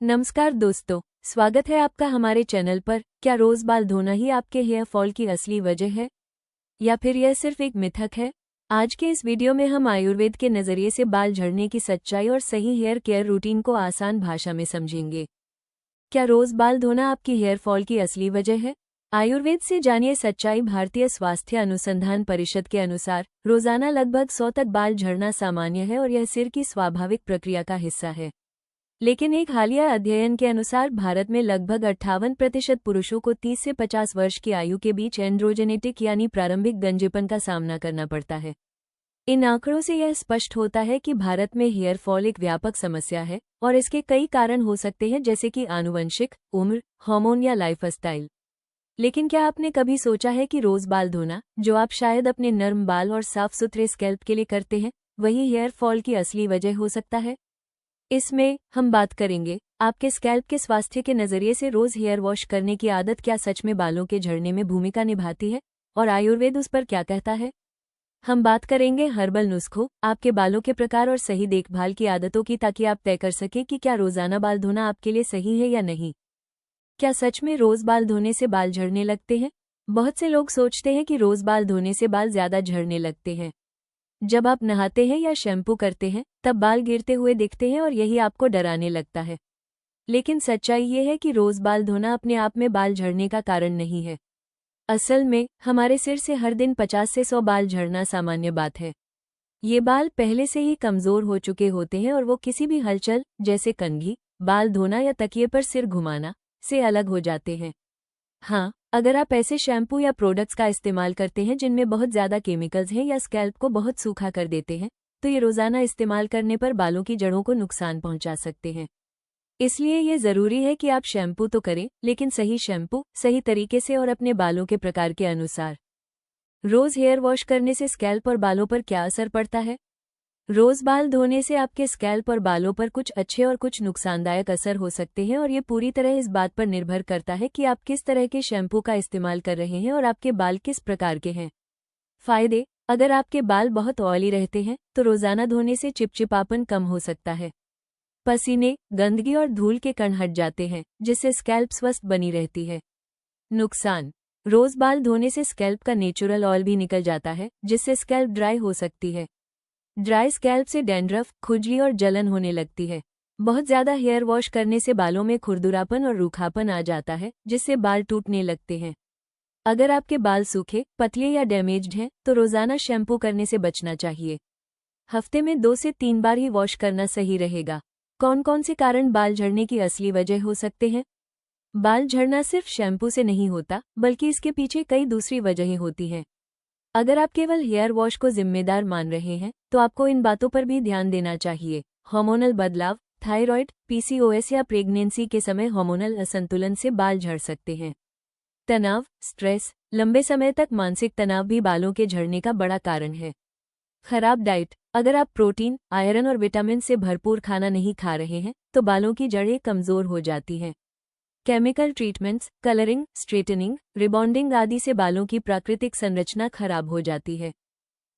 नमस्कार दोस्तों, स्वागत है आपका हमारे चैनल पर। क्या रोज बाल धोना ही आपके हेयर फॉल की असली वजह है या फिर यह सिर्फ एक मिथक है? आज के इस वीडियो में हम आयुर्वेद के नजरिए से बाल झड़ने की सच्चाई और सही हेयर केयर रूटीन को आसान भाषा में समझेंगे। क्या रोज बाल धोना आपकी हेयर फॉल की असली वजह है? आयुर्वेद से जानिए सच्चाई। भारतीय स्वास्थ्य अनुसंधान परिषद के अनुसार रोजाना लगभग 100 तक बाल झड़ना सामान्य है और यह सिर की स्वाभाविक प्रक्रिया का हिस्सा है। लेकिन एक हालिया अध्ययन के अनुसार भारत में लगभग 58% पुरुषों को 30 से 50 वर्ष की आयु के बीच एंड्रोजेनेटिक यानी प्रारंभिक गंजेपन का सामना करना पड़ता है। इन आंकड़ों से यह स्पष्ट होता है कि भारत में हेयर फॉल एक व्यापक समस्या है और इसके कई कारण हो सकते हैं, जैसे कि आनुवंशिक, उम्र, हार्मोन या लाइफस्टाइल। लेकिन क्या आपने कभी सोचा है कि रोज बाल धोना, जो आप शायद अपने नर्म बाल और साफ सुथरे स्कैल्प के लिए करते हैं, वही हेयर फॉल की असली वजह हो सकता है? इसमें हम बात करेंगे आपके स्कैल्प के स्वास्थ्य के नजरिए से रोज हेयर वॉश करने की आदत क्या सच में बालों के झड़ने में भूमिका निभाती है और आयुर्वेद उस पर क्या कहता है। हम बात करेंगे हर्बल नुस्खों, आपके बालों के प्रकार और सही देखभाल की आदतों की, ताकि आप तय कर सकें कि क्या रोजाना बाल धोना आपके लिए सही है या नहीं। क्या सच में रोज बाल धोने से बाल झड़ने लगते हैं? बहुत से लोग सोचते हैं कि रोज बाल धोने से बाल ज्यादा झड़ने लगते हैं। जब आप नहाते हैं या शैम्पू करते हैं तब बाल गिरते हुए दिखते हैं और यही आपको डराने लगता है। लेकिन सच्चाई ये है कि रोज बाल धोना अपने आप में बाल झड़ने का कारण नहीं है। असल में हमारे सिर से हर दिन 50 से 100 बाल झड़ना सामान्य बात है। ये बाल पहले से ही कमजोर हो चुके होते हैं और वो किसी भी हलचल, जैसे कंघी, बाल धोना या तकिए पर सिर घुमाना, से अलग हो जाते हैं। हाँ, अगर आप ऐसे शैम्पू या प्रोडक्ट्स का इस्तेमाल करते हैं जिनमें बहुत ज़्यादा केमिकल्स हैं या स्कैल्प को बहुत सूखा कर देते हैं, तो ये रोज़ाना इस्तेमाल करने पर बालों की जड़ों को नुकसान पहुंचा सकते हैं। इसलिए ये ज़रूरी है कि आप शैम्पू तो करें, लेकिन सही शैम्पू, सही तरीके से और अपने बालों के प्रकार के अनुसार। रोज़ हेयर वॉश करने से स्कैल्प और बालों पर क्या असर पड़ता है? रोज बाल धोने से आपके स्कैल्प और बालों पर कुछ अच्छे और कुछ नुकसानदायक असर हो सकते हैं और ये पूरी तरह इस बात पर निर्भर करता है कि आप किस तरह के शैम्पू का इस्तेमाल कर रहे हैं और आपके बाल किस प्रकार के हैं। फायदे: अगर आपके बाल बहुत ऑयली रहते हैं तो रोजाना धोने से चिपचिपापन कम हो सकता है। पसीने, गंदगी और धूल के कण हट जाते हैं, जिससे स्कैल्प स्वस्थ बनी रहती है। नुकसान: रोज बाल धोने से स्कैल्प का नेचुरल ऑयल भी निकल जाता है, जिससे स्कैल्प ड्राई हो सकती है। ड्राई स्कैल्प से डैंड्रफ, खुजली और जलन होने लगती है। बहुत ज़्यादा हेयर वॉश करने से बालों में खुरदुरापन और रूखापन आ जाता है, जिससे बाल टूटने लगते हैं। अगर आपके बाल सूखे, पतले या डैमेज्ड हैं, तो रोज़ाना शैम्पू करने से बचना चाहिए। हफ्ते में 2 से 3 बार ही वॉश करना सही रहेगा। कौन कौन से कारण बाल झड़ने की असली वजह हो सकते हैं? बाल झड़ना सिर्फ शैम्पू से नहीं होता, बल्कि इसके पीछे कई दूसरी वजहें होती हैं। अगर आप केवल हेयर वॉश को जिम्मेदार मान रहे हैं, तो आपको इन बातों पर भी ध्यान देना चाहिए। हार्मोनल बदलाव, थायराइड, पीसीओएस या प्रेगनेंसी के समय हार्मोनल असंतुलन से बाल झड़ सकते हैं। तनाव, स्ट्रेस, लंबे समय तक मानसिक तनाव भी बालों के झड़ने का बड़ा कारण है। खराब डाइट: अगर आप प्रोटीन, आयरन और विटामिन से भरपूर खाना नहीं खा रहे हैं, तो बालों की जड़ें कमजोर हो जाती हैं। Chemical treatments, colouring, straightening, rebonding आदि से बालों की प्राकृतिक संरचना खराब हो जाती है।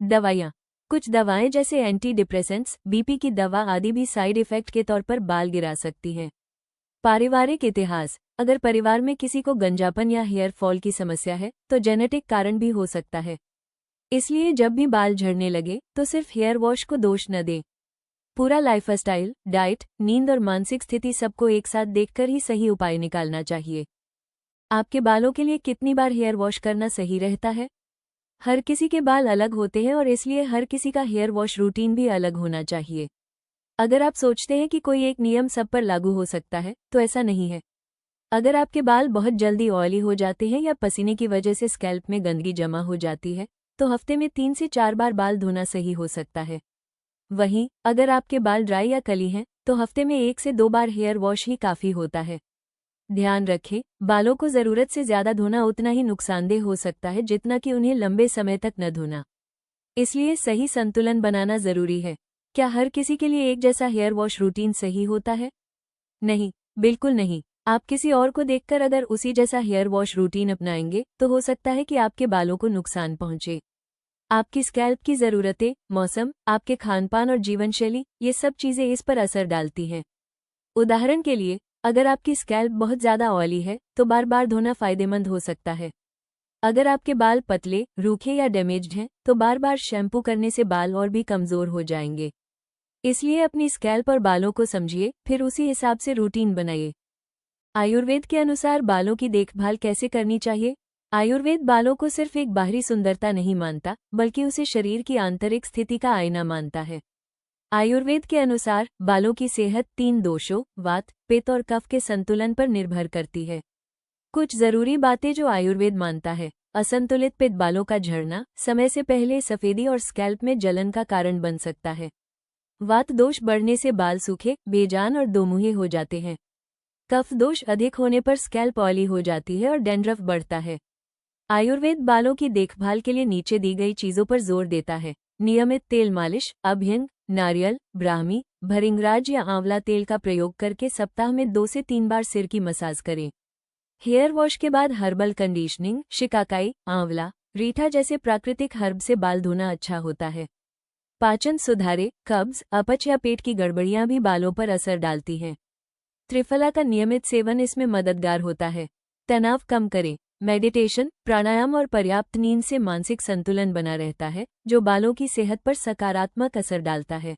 दवाइयाँ: कुछ दवाएं जैसे एंटी डिप्रेसेंट्स, बीपी की दवा आदि भी साइड इफेक्ट के तौर पर बाल गिरा सकती हैं। पारिवारिक इतिहास: अगर परिवार में किसी को गंजापन या हेयर फॉल की समस्या है, तो जेनेटिक कारण भी हो सकता है। इसलिए जब भी बाल झड़ने लगे तो सिर्फ हेयर वॉश को दोष न दें। पूरा लाइफस्टाइल, डाइट, नींद और मानसिक स्थिति सबको एक साथ देखकर ही सही उपाय निकालना चाहिए। आपके बालों के लिए कितनी बार हेयर वॉश करना सही रहता है? हर किसी के बाल अलग होते हैं और इसलिए हर किसी का हेयर वॉश रूटीन भी अलग होना चाहिए। अगर आप सोचते हैं कि कोई एक नियम सब पर लागू हो सकता है, तो ऐसा नहीं है। अगर आपके बाल बहुत जल्दी ऑयली हो जाते हैं या पसीने की वजह से स्कैल्प में गंदगी जमा हो जाती है, तो हफ्ते में 3 से 4 बार बाल धोना सही हो सकता है। वहीं अगर आपके बाल ड्राई या कली हैं, तो हफ्ते में 1 से 2 बार हेयर वॉश ही काफ़ी होता है। ध्यान रखें, बालों को ज़रूरत से ज़्यादा धोना उतना ही नुकसानदेह हो सकता है जितना कि उन्हें लंबे समय तक न धोना। इसलिए सही संतुलन बनाना ज़रूरी है। क्या हर किसी के लिए एक जैसा हेयर वॉश रूटीन सही होता है? नहीं, बिल्कुल नहीं। आप किसी और को देखकर अगर उसी जैसा हेयर वॉश रूटीन अपनाएंगे, तो हो सकता है कि आपके बालों को नुकसान पहुंचे। आपकी स्कैल्प की ज़रूरतें, मौसम, आपके खानपान और जीवनशैली, ये सब चीज़ें इस पर असर डालती हैं। उदाहरण के लिए, अगर आपकी स्कैल्प बहुत ज़्यादा ऑयली है तो बार बार धोना फायदेमंद हो सकता है। अगर आपके बाल पतले, रूखे या डैमेज्ड हैं तो बार बार शैम्पू करने से बाल और भी कमज़ोर हो जाएंगे। इसलिए अपनी स्कैल्प और बालों को समझिए, फिर उसी हिसाब से रूटीन बनाइए। आयुर्वेद के अनुसार बालों की देखभाल कैसे करनी चाहिए? आयुर्वेद बालों को सिर्फ एक बाहरी सुंदरता नहीं मानता, बल्कि उसे शरीर की आंतरिक स्थिति का आईना मानता है। आयुर्वेद के अनुसार बालों की सेहत 3 दोषों, वात, पित्त और कफ के संतुलन पर निर्भर करती है। कुछ जरूरी बातें जो आयुर्वेद मानता है। असंतुलित पित्त बालों का झड़ना, समय से पहले सफेदी और स्कैल्प में जलन का कारण बन सकता है। वात दोष बढ़ने से बाल सूखे, बेजान और दोमुहे हो जाते हैं। कफ दोष अधिक होने पर स्कैल्प ऑयली हो जाती है और डैंड्रफ बढ़ता है। आयुर्वेद बालों की देखभाल के लिए नीचे दी गई चीजों पर जोर देता है। नियमित तेल मालिश, अभ्यंग, नारियल, ब्राह्मी, भृंगराज या आंवला तेल का प्रयोग करके सप्ताह में 2 से 3 बार सिर की मसाज करें। हेयर वॉश के बाद हर्बल कंडीशनिंग, शिकाकाई, आंवला, रीठा जैसे प्राकृतिक हर्ब से बाल धोना अच्छा होता है। पाचन सुधारे, कब्ज, अपच या पेट की गड़बड़ियां भी बालों पर असर डालती हैं। त्रिफला का नियमित सेवन इसमें मददगार होता है। तनाव कम करें। मेडिटेशन, प्राणायाम और पर्याप्त नींद से मानसिक संतुलन बना रहता है, जो बालों की सेहत पर सकारात्मक असर डालता है।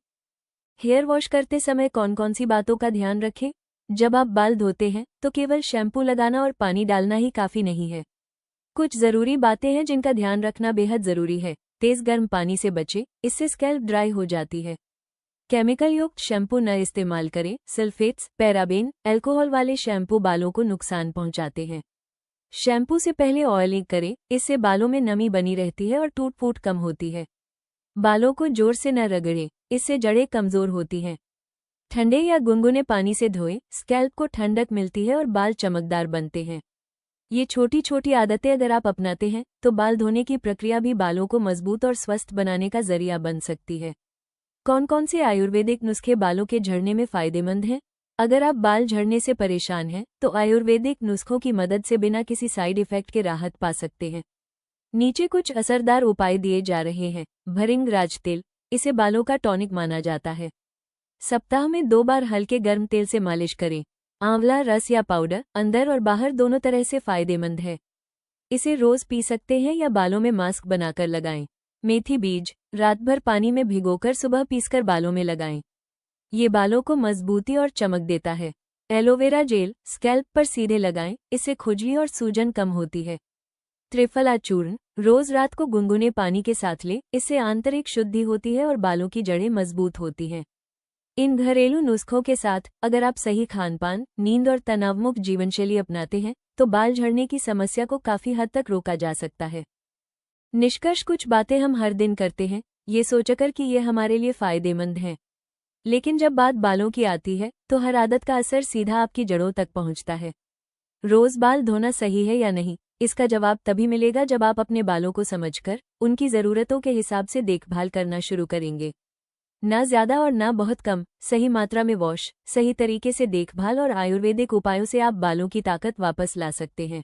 हेयर वॉश करते समय कौन कौन सी बातों का ध्यान रखें? जब आप बाल धोते हैं तो केवल शैम्पू लगाना और पानी डालना ही काफी नहीं है। कुछ जरूरी बातें हैं जिनका ध्यान रखना बेहद जरूरी है। तेज गर्म पानी से बचें, इससे स्कैल्प ड्राई हो जाती है। केमिकल युक्त शैम्पू न इस्तेमाल करें। सल्फेट्स, पैराबेन, अल्कोहल वाले शैम्पू बालों को नुकसान पहुंचाते हैं। शैम्पू से पहले ऑयलिंग करें, इससे बालों में नमी बनी रहती है और टूट फूट कम होती है। बालों को जोर से न रगड़ें, इससे जड़ें कमजोर होती हैं। ठंडे या गुनगुने पानी से धोएं, स्कैल्प को ठंडक मिलती है और बाल चमकदार बनते हैं। ये छोटी छोटी आदतें अगर आप अपनाते हैं तो बाल धोने की प्रक्रिया भी बालों को मजबूत और स्वस्थ बनाने का जरिया बन सकती है। कौन कौन से आयुर्वेदिक नुस्खे बालों के झड़ने में फायदेमंद हैं? अगर आप बाल झड़ने से परेशान हैं तो आयुर्वेदिक नुस्खों की मदद से बिना किसी साइड इफेक्ट के राहत पा सकते हैं। नीचे कुछ असरदार उपाय दिए जा रहे हैं। भृंगराज तेल, इसे बालों का टॉनिक माना जाता है। सप्ताह में 2 बार हल्के गर्म तेल से मालिश करें। आंवला रस या पाउडर अंदर और बाहर दोनों तरह से फायदेमंद है। इसे रोज पी सकते हैं या बालों में मास्क बनाकर लगाएं। मेथी बीज, रात भर पानी में भिगोकर सुबह पीसकर बालों में लगाएं। ये बालों को मजबूती और चमक देता है। एलोवेरा जेल, स्कैल्प पर सीधे लगाएं, इससे खुजली और सूजन कम होती है। त्रिफला चूर्ण, रोज रात को गुनगुने पानी के साथ लें, इससे आंतरिक शुद्धि होती है और बालों की जड़ें मजबूत होती हैं। इन घरेलू नुस्खों के साथ अगर आप सही खानपान, नींद और तनावमुक्त जीवनशैली अपनाते हैं तो बाल झड़ने की समस्या को काफी हद तक रोका जा सकता है। निष्कर्ष, कुछ बातें हम हर दिन करते हैं ये सोचकर कि ये हमारे लिए फायदेमंद हैं, लेकिन जब बात बालों की आती है तो हर आदत का असर सीधा आपकी जड़ों तक पहुंचता है। रोज बाल धोना सही है या नहीं, इसका जवाब तभी मिलेगा जब आप अपने बालों को समझकर उनकी जरूरतों के हिसाब से देखभाल करना शुरू करेंगे। ना ज्यादा और ना बहुत कम, सही मात्रा में वॉश, सही तरीके से देखभाल और आयुर्वेदिक उपायों से आप बालों की ताकत वापस ला सकते हैं।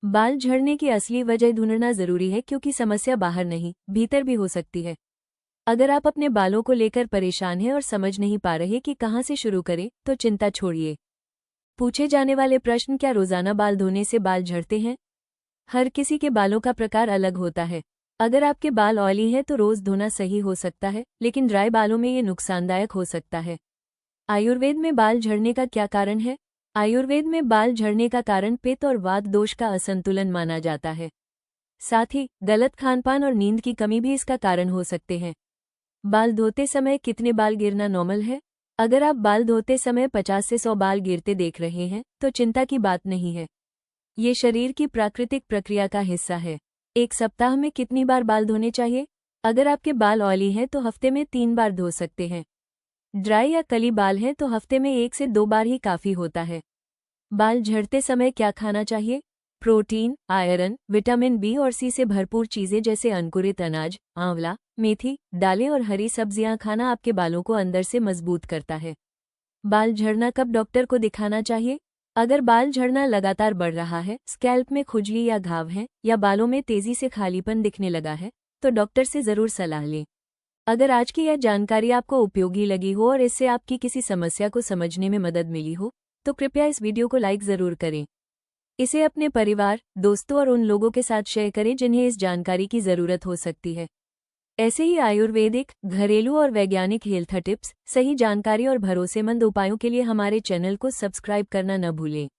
बाल झड़ने की असली वजह ढूंढना जरूरी है, क्योंकि समस्या बाहर नहीं, भीतर भी हो सकती है। अगर आप अपने बालों को लेकर परेशान हैं और समझ नहीं पा रहे कि कहां से शुरू करें, तो चिंता छोड़िए। पूछे जाने वाले प्रश्न, क्या रोजाना बाल धोने से बाल झड़ते हैं? हर किसी के बालों का प्रकार अलग होता है। अगर आपके बाल ऑयली हैं तो रोज धोना सही हो सकता है, लेकिन ड्राई बालों में ये नुकसानदायक हो सकता है। आयुर्वेद में बाल झड़ने का क्या कारण है? आयुर्वेद में बाल झड़ने का कारण पित्त और वात दोष का असंतुलन माना जाता है। साथ ही गलत खानपान और नींद की कमी भी इसका कारण हो सकते हैं। बाल धोते समय कितने बाल गिरना नॉर्मल है? अगर आप बाल धोते समय 50 से 100 बाल गिरते देख रहे हैं तो चिंता की बात नहीं है। ये शरीर की प्राकृतिक प्रक्रिया का हिस्सा है। एक सप्ताह में कितनी बार बाल धोने चाहिए? अगर आपके बाल ऑयली हैं तो हफ्ते में 3 बार धो सकते हैं। ड्राई या कली बाल हैं तो हफ्ते में 1 से 2 बार ही काफी होता है। बाल झड़ते समय क्या खाना चाहिए? प्रोटीन, आयरन, विटामिन बी और सी से भरपूर चीजें जैसे अंकुरित अनाज, आंवला, मेथी, दालें और हरी सब्जियां खाना आपके बालों को अंदर से मजबूत करता है। बाल झड़ना कब डॉक्टर को दिखाना चाहिए? अगर बाल झड़ना लगातार बढ़ रहा है, स्कैल्प में खुजली या घाव है, या बालों में तेजी से खालीपन दिखने लगा है, तो डॉक्टर से जरूर सलाह लें। अगर आज की यह जानकारी आपको उपयोगी लगी हो और इससे आपकी किसी समस्या को समझने में मदद मिली हो, तो कृपया इस वीडियो को लाइक ज़रूर करें। इसे अपने परिवार, दोस्तों और उन लोगों के साथ शेयर करें जिन्हें इस जानकारी की ज़रूरत हो सकती है। ऐसे ही आयुर्वेदिक, घरेलू और वैज्ञानिक हेल्थ टिप्स, सही जानकारी और भरोसेमंद उपायों के लिए हमारे चैनल को सब्सक्राइब करना न भूलें।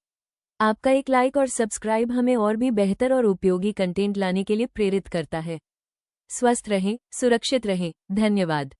आपका एक लाइक और सब्सक्राइब हमें और भी बेहतर और उपयोगी कंटेंट लाने के लिए प्रेरित करता है। स्वस्थ रहें, सुरक्षित रहें। धन्यवाद।